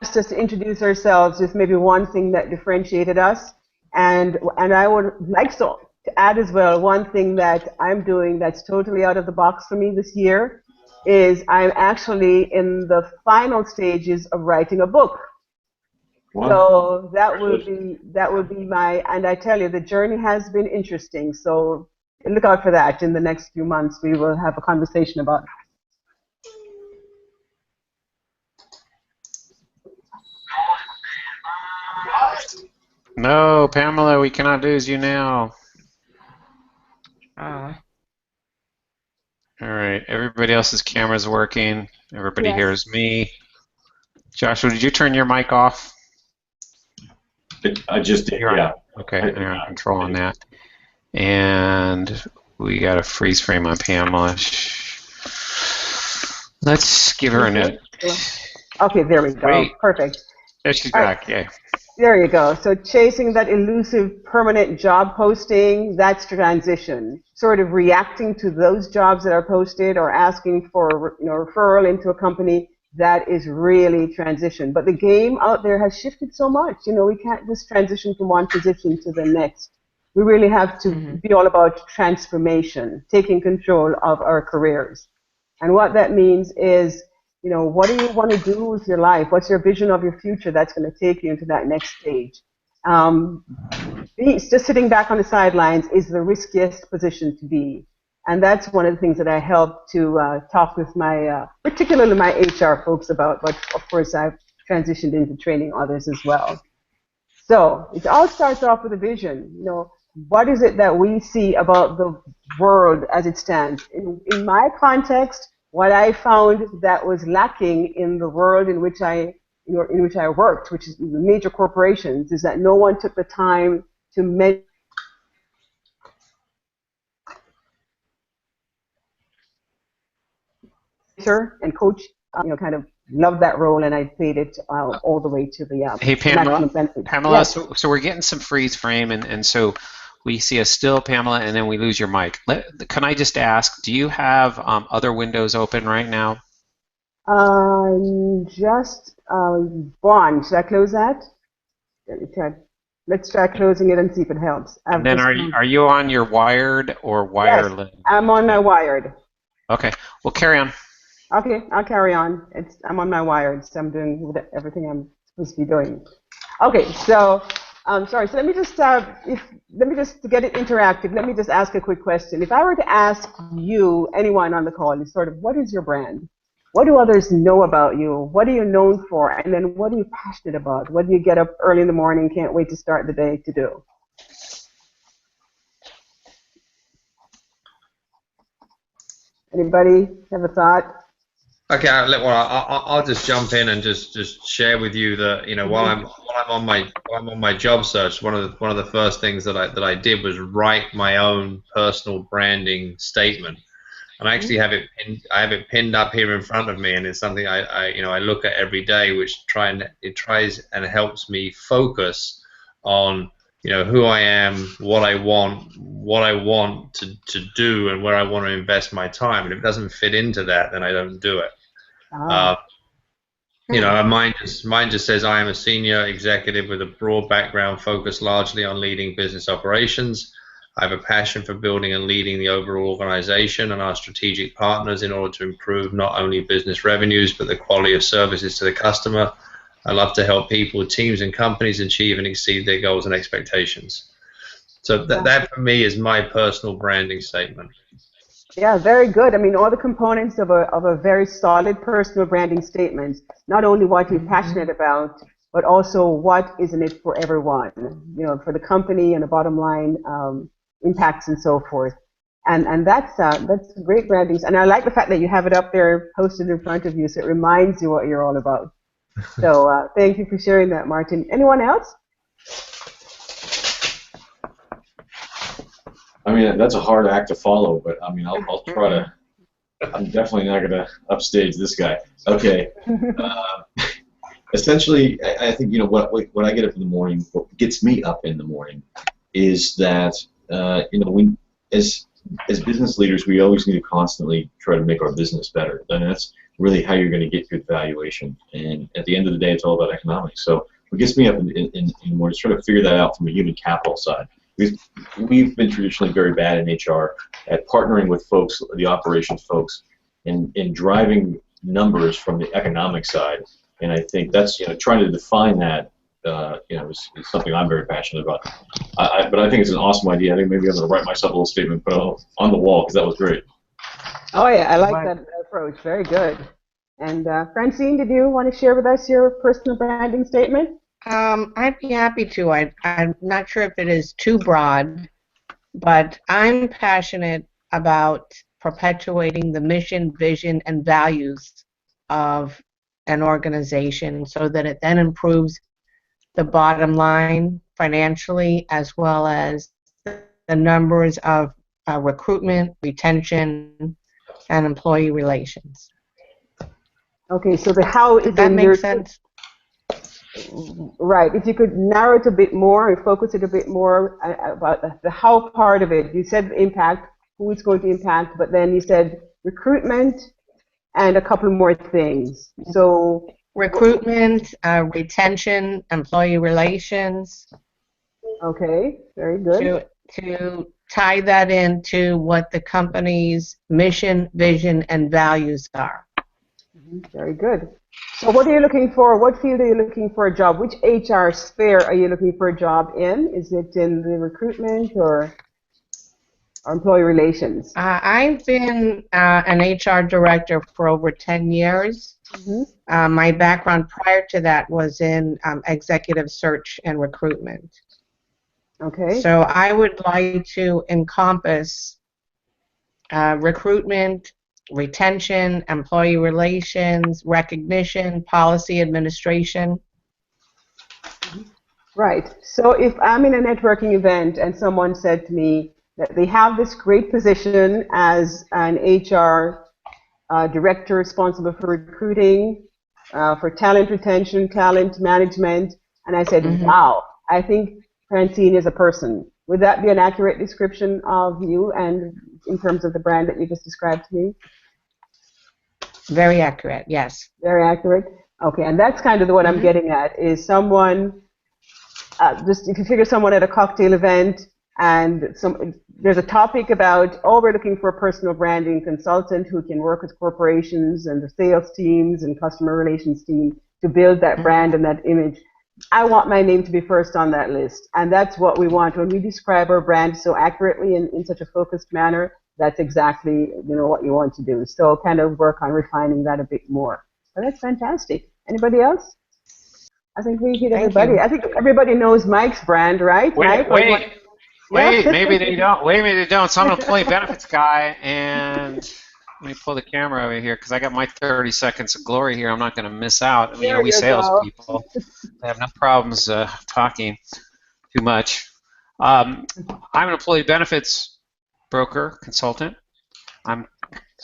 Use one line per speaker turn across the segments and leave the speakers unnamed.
asked us to introduce ourselves with maybe one thing that differentiated us, and I would like to add as well, one thing that I'm doing that's totally out of the box for me this year is I'm actually in the final stages of writing a book. Wow. So that would be my, and I tell you, the journey has been interesting. So look out for that. In the next few months, we will have a conversation about it.
No, Pamela, we cannot lose you now. All right, everybody else's camera's working. Everybody hears me. Joshua, did you turn your mic off?
I just did, yeah.
Okay, you're on control on that. And we got a freeze frame on Pamela. Let's give her a note.
Okay, there we go.
Wait.
Perfect.
There she's back, yeah.
There you go. So chasing that elusive permanent job posting, that's transition. Sort of reacting to those jobs that are posted or asking for referral into a company, that is really transition. But the game out there has shifted so much. We can't just transition from one position to the next. We really have to be all about transformation, taking control of our careers. And what that means is, what do you want to do with your life? What's your vision of your future that's going to take you into that next stage? Just sitting back on the sidelines is the riskiest position to be. And that's one of the things that I help to talk with particularly my HR folks about, but of course I've transitioned into training others as well. So it all starts off with a vision. What is it that we see about the world as it stands? In my context, what I found that was lacking in the world in which I worked, which is the major corporations, is that no one took the time to measure and coach. Kind of loved that role, and I played it all the way to the
Hey, Pamela. Pamela,
yes.
so we're getting some freeze frame, and so we see a still Pamela, and then we lose your mic. Can I just ask, do you have other windows open right now?
Just one. Should I close that? Let's try closing it and see if it helps.
And then are you on your wired or wireless?
Yes, I'm on my wired.
Okay, well, carry on.
Okay, I'll carry on. I'm on my wired, so I'm doing everything I'm supposed to be doing. Okay, so sorry. So let me just to get it interactive. Let me just ask a quick question. If I were to ask you, anyone on the call, is sort of, what is your brand? What do others know about you? What are you known for? And then what are you passionate about? What do you get up early in the morning, can't wait to start the day to do? Anybody have a thought?
Okay, I'll just jump in and just share with you that while I'm on my job search, one of the first things that I did was write my own personal branding statement, and I actually have it pinned up here in front of me, and it's something I look at every day, which tries and helps me focus on who I am, what I want to do, and where I want to invest my time. And if it doesn't fit into that, then I don't do it. Mine just says I am a senior executive with a broad background focused largely on leading business operations. I have a passion for building and leading the overall organization and our strategic partners in order to improve not only business revenues but the quality of services to the customer. I love to help people, teams, and companies achieve and exceed their goals and expectations. So that for me is my personal branding statement.
Yeah, very good. I mean, all the components of a very solid personal branding statement, not only what you're passionate about, but also what is in it for everyone, for the company and the bottom line impacts and so forth. And that's great branding. And I like the fact that you have it up there posted in front of you, so it reminds you what you're all about. So thank you for sharing that, Martin. Anyone else?
I mean, that's a hard act to follow, but I mean, I'll try to. I'm definitely not going to upstage this guy. Okay. Essentially, I think when I get up in the morning, what gets me up in the morning is that we as business leaders, we always need to constantly try to make our business better, and that's really how you're going to get good valuation. And at the end of the day, it's all about economics. So what gets me up in more is trying to figure that out from a human capital side. We've been traditionally very bad in HR at partnering with folks, the operations folks, and driving numbers from the economic side. And I think that's, trying to define that, is something I'm very passionate about. But I think it's an awesome idea. I think maybe I'm going to write myself a little statement, put it on the wall, because that was great.
Oh yeah, I like that approach. Very good. And Francine, did you want to share with us your personal branding statement?
I'd be happy to. I'm not sure if it is too broad, but I'm passionate about perpetuating the mission, vision, and values of an organization so that it then improves the bottom line financially, as well as the numbers of recruitment, retention, and employee relations.
Okay, so the how is
That makes sense.
Right. If you could narrow it a bit more and focus it a bit more about the how part of it. You said the impact, who it's going to impact, but then you said recruitment and a couple more things. So
recruitment, retention, employee relations.
Okay, very good.
To tie that into what the company's mission, vision, and values are.
Very good. So what are you looking for? What field are you looking for a job? Which HR sphere are you looking for a job in? Is it in the recruitment or employee relations?
I've been an HR director for over 10 years.
Mm-hmm.
My background prior to that was in executive search and recruitment.
Okay.
So I would like to encompass recruitment, retention, employee relations, recognition, policy administration.
Right. So if I'm in a networking event and someone said to me that they have this great position as an HR director responsible for recruiting, for talent retention, talent management, and I said, wow, I think Francine is a person. Would that be an accurate description of you and in terms of the brand that you just described to me?
Very accurate, yes.
Very accurate. Okay, and that's kind of what I'm getting at, is someone, just if you figure someone at a cocktail event and there's a topic about, oh, we're looking for a personal branding consultant who can work with corporations and the sales teams and customer relations team to build that brand and that image. I want my name to be first on that list, and that's what we want. When we describe our brand so accurately in such a focused manner, that's exactly what you want to do. So kind of work on refining that a bit more. So that's fantastic. Anybody else? I think we hit everybody. I think everybody knows Mike's brand, right?
Wait,
Mike,
maybe they don't. Maybe they don't. So I'm an employee benefits guy, and let me pull the camera over here because I got my 30 seconds of glory here. I'm not going to miss out. I mean, we salespeople have no problems talking too much. I'm an employee benefits broker, consultant. I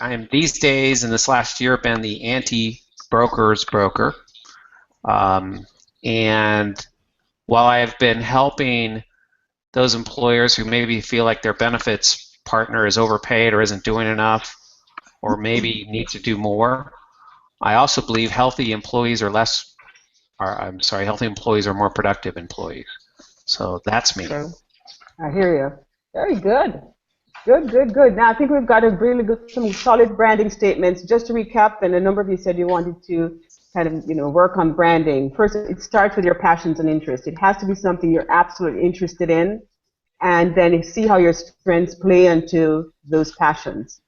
am these days in this last year been the anti-brokers broker. And while I have been helping those employers who maybe feel like their benefits partner is overpaid or isn't doing enough or maybe needs to do more, I also believe healthy employees are healthy employees are more productive employees. So that's me.
I hear you. Very good. Good. Now I think we've got a really good, some solid branding statements. Just to recap, and a number of you said you wanted to kind of, work on branding. First, it starts with your passions and interests. It has to be something you're absolutely interested in, and then see how your strengths play into those passions.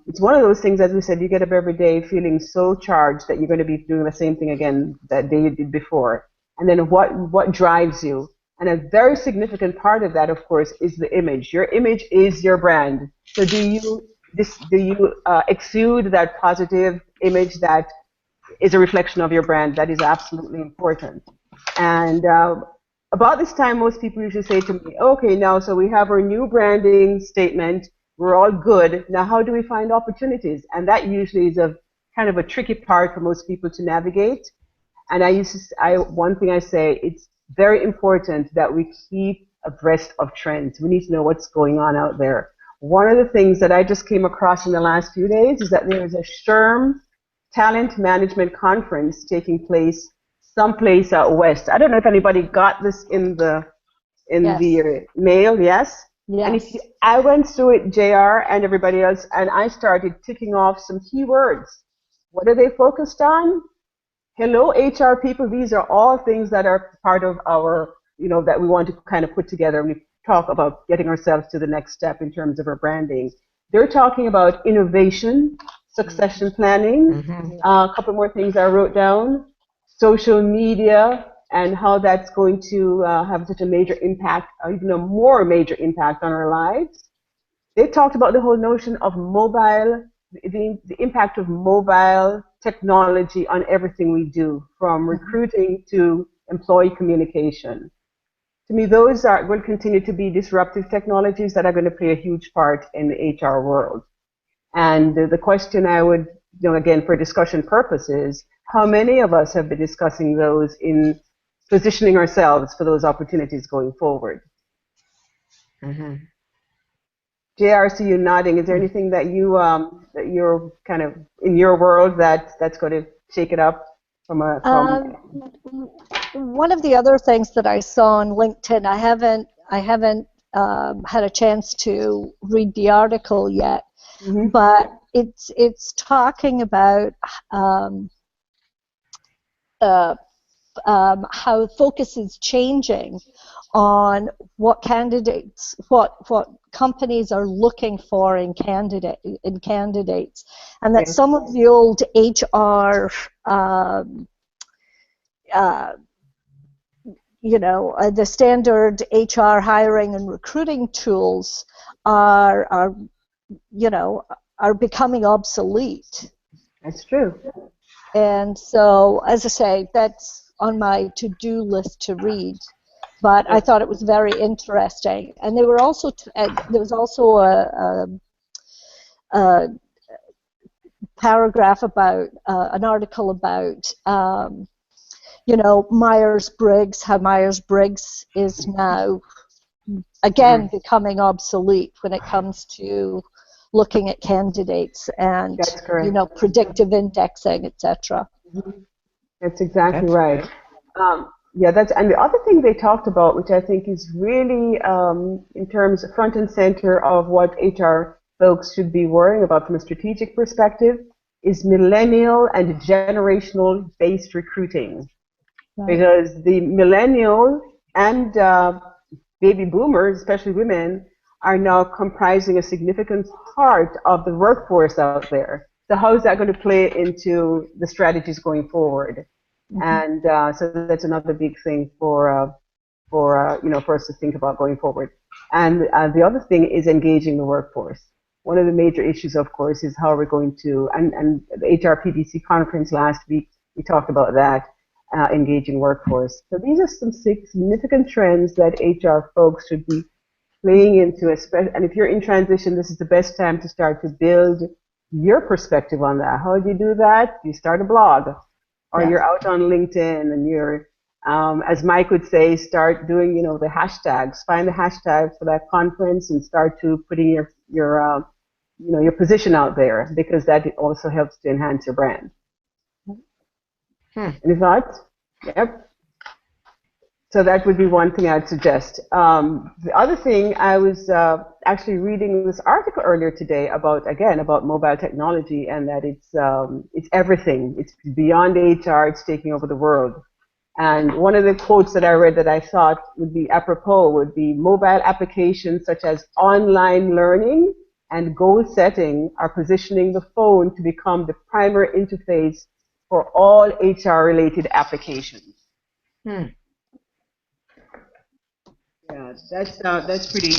It's one of those things, as we said, you get up every day feeling so charged that you're going to be doing the same thing again that day you did before. And then what drives you? And a very significant part of that, of course, is the image. Your image is your brand. So do you exude that positive image that is a reflection of your brand? That is absolutely important. And about this time, most people usually say to me, okay, now, so we have our new branding statement. We're all good. Now, how do we find opportunities? And that usually is a kind of a tricky part for most people to navigate. And one thing I say, it's very important that we keep abreast of trends. We need to know what's going on out there. One of the things that I just came across in the last few days is that there is a SHRM talent management conference taking place someplace out west. I don't know if anybody got this in the mail. Yes. And
Yes.
I went through it, JR and everybody else, and I started ticking off some keywords. What are they focused on? Hello, HR people. These are all things that are part of our, that we want to kind of put together when we talk about getting ourselves to the next step in terms of our branding. They're talking about innovation, succession planning, a couple more things I wrote down, social media, and how that's going to have such a major impact, or even a more major impact on our lives. They talked about the whole notion of mobile, the impact of mobile technology on everything we do, from recruiting to employee communication. To me, those will continue to be disruptive technologies that are going to play a huge part in the HR world. And the question I would, again, for discussion purposes, how many of us have been discussing those in positioning ourselves for those opportunities going forward? JRC, you nodding. Is there anything that you're kind of in your world that's going to shake it up from
one of the other things that I saw on LinkedIn, I haven't had a chance to read the article yet, but it's talking about how focus is changing on what candidates, what companies are looking for in candidates, and that some of the old HR the standard HR hiring and recruiting tools are becoming obsolete.
That's true.
And so, as I say, that's on my to-do list to read. But I thought it was very interesting. And they were also there was also a paragraph about an article about Myers-Briggs, how Myers-Briggs is now again becoming obsolete when it comes to looking at candidates and predictive indexing, etc.
That's exactly right. And the other thing they talked about, which I think is really in terms of front and center of what HR folks should be worrying about from a strategic perspective, is millennial and generational based recruiting. Right. Because the millennial and baby boomers, especially women, are now comprising a significant part of the workforce out there. So how is that going to play into the strategies going forward? And so that's another big thing for us to think about going forward. And the other thing is engaging the workforce. One of the major issues, of course, is how we're going to, and the HR PBC conference last week, we talked about that, engaging workforce. So these are some significant trends that HR folks should be playing into, and if you're in transition, this is the best time to start to build your perspective on that. How do you do that? You start a blog, or you're out on LinkedIn, and you're, as Mike would say, start doing, the hashtags. Find the hashtags for that conference and start to putting your position out there, because that also helps to enhance your brand. Any thoughts? Yep. So that would be one thing I'd suggest. The other thing, I was actually reading this article earlier today about mobile technology, and that it's everything. It's beyond HR. It's taking over the world. And one of the quotes that I read that I thought would be apropos would be, mobile applications such as online learning and goal setting are positioning the phone to become the primary interface for all HR-related applications. Yeah, that's pretty,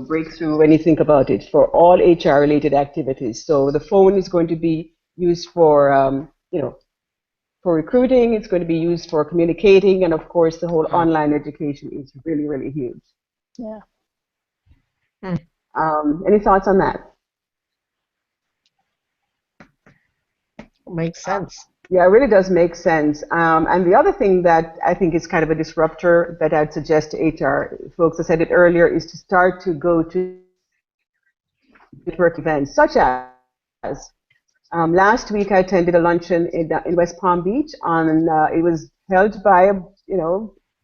breakthrough when you think about it, for all HR-related activities. So the phone is going to be used for, for recruiting. It's going to be used for communicating, and of course, the whole online education is really, really huge.
Yeah.
Any thoughts on that?
Makes sense.
Yeah, it really does make sense. And the other thing that I think is kind of a disruptor that I'd suggest to HR folks, I said it earlier, is to start to go to network events such as Last week I attended a luncheon in West Palm Beach. It was held by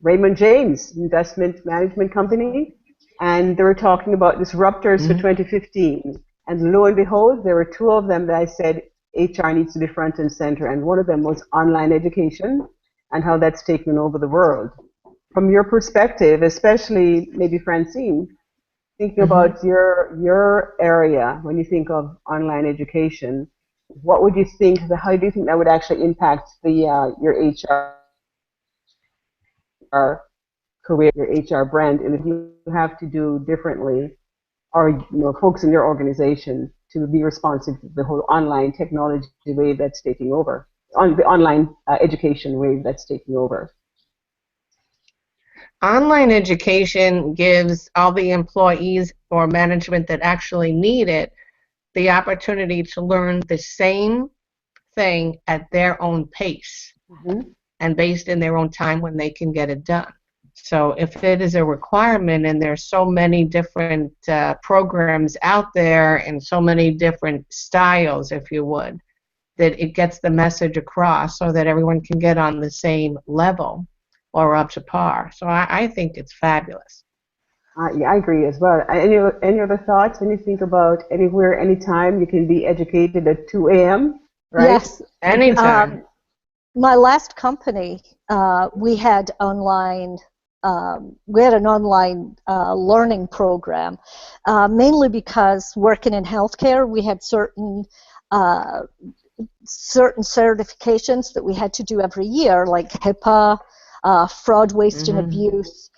Raymond James Investment Management Company, and they were talking about disruptors for 2015. And lo and behold, there were two of them that I said HR needs to be front and center, and one of them was online education and how that's taken over the world. From your perspective, especially maybe Francine, thinking about your area when you think of online education, what would you think? How do you think that would actually impact your HR career, your HR brand, and if you have to do differently, or folks in your organization to be responsive to the whole online technology wave that's taking over, the online education wave that's taking over?
Online education gives all the employees or management that actually need it the opportunity to learn the same thing at their own pace and based in their own time when they can get it done. So if it is a requirement, and there's so many different programs out there and so many different styles, if you would, that it gets the message across so that everyone can get on the same level or up to par. So I think it's fabulous.
Yeah, I agree as well. Any other thoughts when you think about anywhere, anytime you can be educated at 2 a.m., right?
Yes.
Anytime.
My last company, we had an online learning program, mainly because working in healthcare, we had certain certifications that we had to do every year, like HIPAA, fraud, waste, and abuse.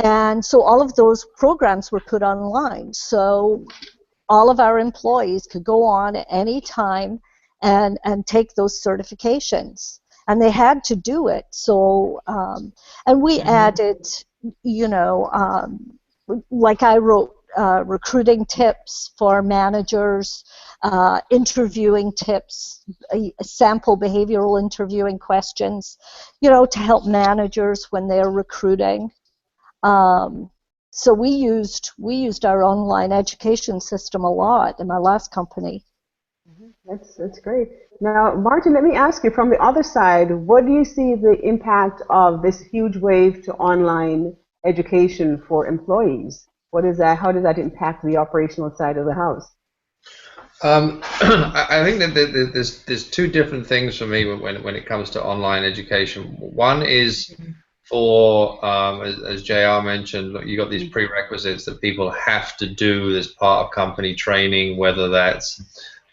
And so all of those programs were put online. So all of our employees could go on at any time and take those certifications. And they had to do it. So, and we added, like I wrote recruiting tips for managers, interviewing tips, sample behavioral interviewing questions, to help managers when they're recruiting. So we used our online education system a lot in my last company.
That's great. Now, Martin, let me ask you from the other side, what do you see the impact of this huge wave to online education for employees? What is that? How does that impact the operational side of the house?
I think that there's two different things for me when it comes to online education. One is for, as JR mentioned, you got these prerequisites that people have to do as part of company training, whether that's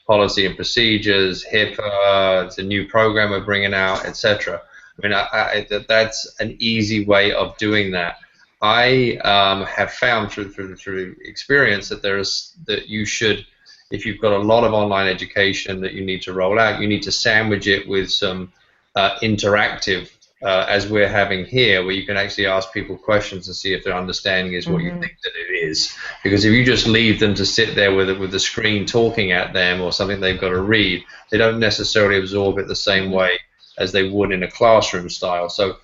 policy and procedures, HIPAA, it's a new program we're bringing out, etc. I mean, that's an easy way of doing that. I have found through experience that you should, if you've got a lot of online education that you need to roll out, you need to sandwich it with some interactive, as we're having here, where you can actually ask people questions and see if their understanding is what you think that it is. Because if you just leave them to sit there with the screen talking at them or something they've got to read, they don't necessarily absorb it the same way as they would in a classroom style. So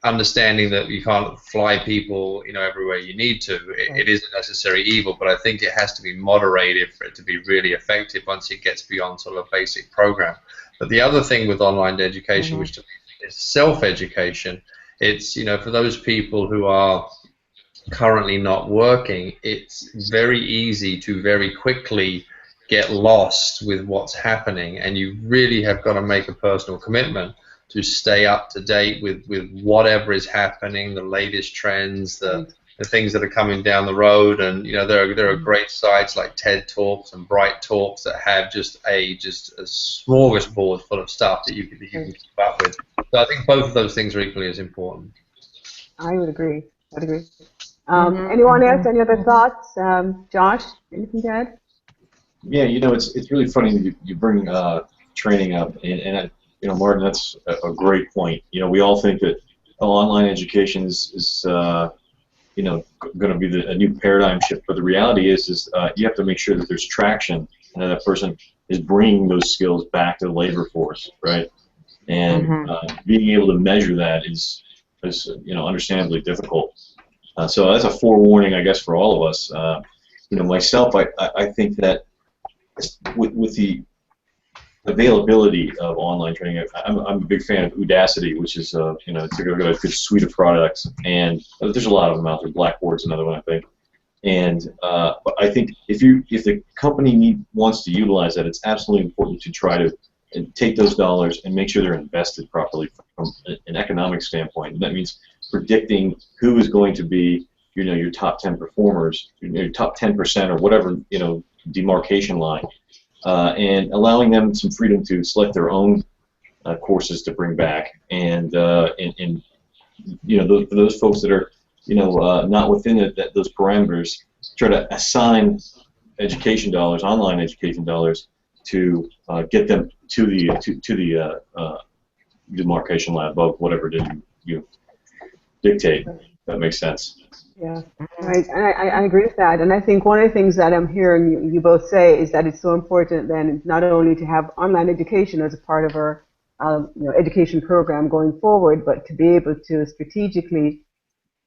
understanding that you can't fly people, everywhere you need to, it is a necessary evil, but I think it has to be moderated for it to be really effective once it gets beyond sort of a basic program. But the other thing with online education, which to me is self-education, it's, for those people who are currently not working, it's very easy to very quickly get lost with what's happening, and you really have got to make a personal commitment to stay up to date with whatever is happening, the latest trends, the things that are coming down the road. And there are great sites like TED Talks and Bright Talks that have just a smorgasbord full of stuff that you can keep up with. So I think both of those things are equally as important.
I would agree. Anyone else? Any other thoughts? Josh, anything to add?
Yeah, it's really funny that you bring training up, and Martin, that's a great point. We all think that online education is going to be a new paradigm shift, but the reality is you have to make sure that there's traction and that person is bringing those skills back to the labor force, right? And being able to measure that is understandably difficult. So that's a forewarning, I guess, for all of us. Myself, I think that with the availability of online training. I'm a big fan of Udacity, which is it's a good suite of products, and there's a lot of them out there. Blackboard's another one, I think. And but I think if the company wants to utilize that, it's absolutely important to try to take those dollars and make sure they're invested properly from an economic standpoint. And that means predicting who is going to be your top 10 performers, your top 10% or whatever demarcation line. And allowing them some freedom to select their own courses to bring back, and for those folks that are not within those parameters, try to assign education dollars, online education dollars, to get them to the demarcation line above whatever it is you dictate. That makes sense.
Yeah, I agree with that, and I think one of the things that I'm hearing you both say is that it's so important then not only to have online education as a part of our education program going forward, but to be able to strategically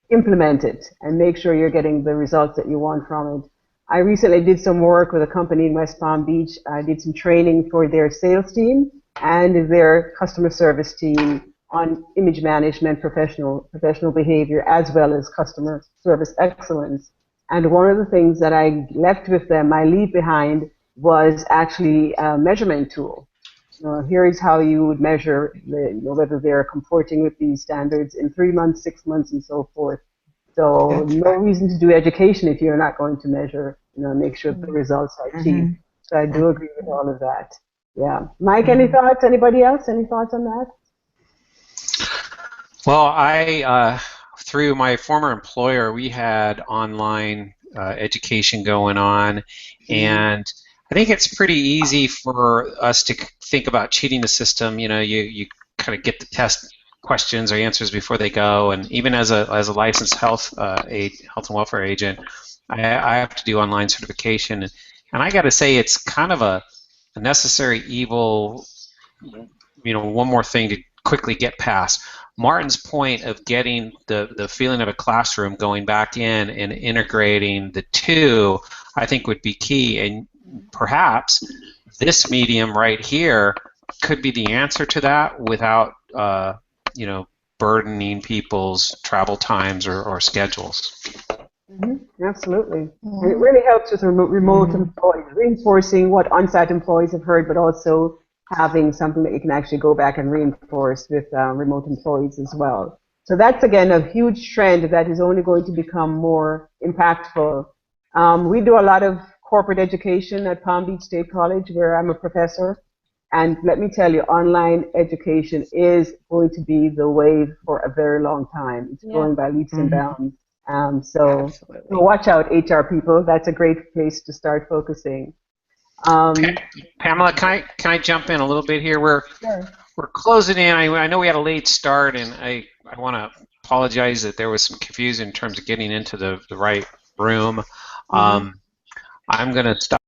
implement it and make sure you're getting the results that you want from it. I recently did some work with a company in West Palm Beach. I did some training for their sales team and their customer service team on image management, professional behavior, as well as customer service excellence. And one of the things that I left with them, I leave behind, was actually a measurement tool. Here is how you would measure whether they're comporting with these standards in 3 months, 6 months, and so forth. So no reason to do education if you're not going to measure, make sure the results are achieved. So I do agree with all of that. Yeah. Mike, any thoughts? Anybody else? Any thoughts on that?
Well, I through my former employer, we had online education going on, and I think it's pretty easy for us to think about cheating the system. You kind of get the test questions or answers before they go, and even as a licensed health and welfare agent, I have to do online certification, and I got to say it's kind of a necessary evil. One more thing to quickly get past. Martin's point of getting the feeling of a classroom, going back in and integrating the two, I think would be key. And perhaps this medium right here could be the answer to that without, burdening people's travel times or schedules.
Absolutely. And it really helps with remote employees, reinforcing what on-site employees have heard, but also having something that you can actually go back and reinforce with remote employees as well. So that's, again, a huge trend that is only going to become more impactful. We do a lot of corporate education at Palm Beach State College, where I'm a professor. And let me tell you, online education is going to be the wave for a very long time. It's going by leaps and bounds. So watch out, HR people. That's a great place to start focusing.
Pamela, can I jump in a little bit here? We're closing in. I know we had a late start, and I want to apologize that there was some confusion in terms of getting into the right room. I'm going to stop.